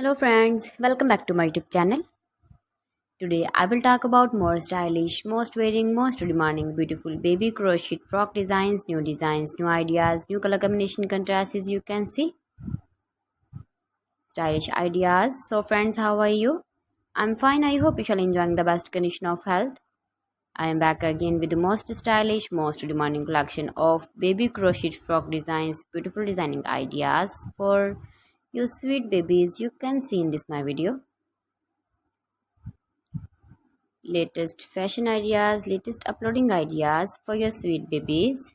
Hello friends, welcome back to my YouTube channel. Today I will talk about more stylish, most wearing, most demanding, beautiful baby crochet frock designs, new ideas, new color combination contrasts as you can see. Stylish ideas. So friends, how are you? I'm fine. I hope you shall enjoying the best condition of health. I am back again with the most stylish, most demanding collection of baby crochet frock designs, beautiful designing ideas for you sweet babies you can see in this my video. Latest fashion ideas, latest uploading ideas for your sweet babies.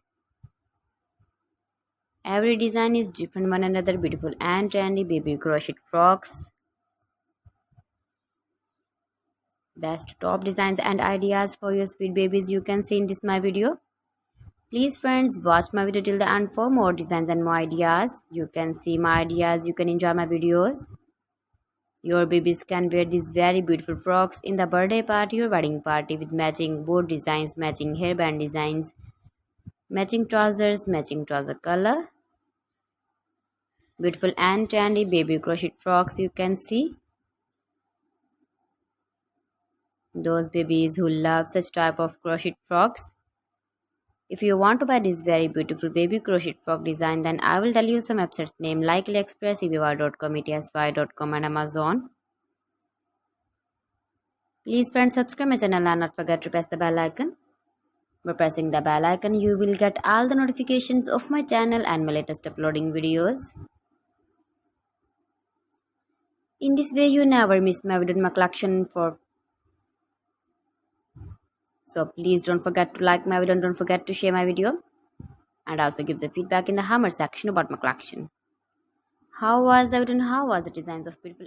Every design is different one another, beautiful and trendy baby crochet frocks. Best top designs and ideas for your sweet babies you can see in this my video. Please friends, watch my video till the end for more designs and more ideas. You can see my ideas, you can enjoy my videos. Your babies can wear these very beautiful frocks in the birthday party or wedding party with matching board designs, matching hairband designs, matching trouser color. Beautiful and trendy baby crochet frocks you can see. Those babies who love such type of crochet frocks. If you want to buy this very beautiful baby crochet frock design, then I will tell you some websites name like AliExpress, eBay.com, ETSY.com and Amazon. Please friends, subscribe my channel and not forget to press the bell icon. By pressing the bell icon, you will get all the notifications of my channel and my latest uploading videos. In this way, you never miss my video in my collection for. So please don't forget to like my video and don't forget to share my video. And also give the feedback in the hammer section about my collection. How was the video and how was the designs of beautiful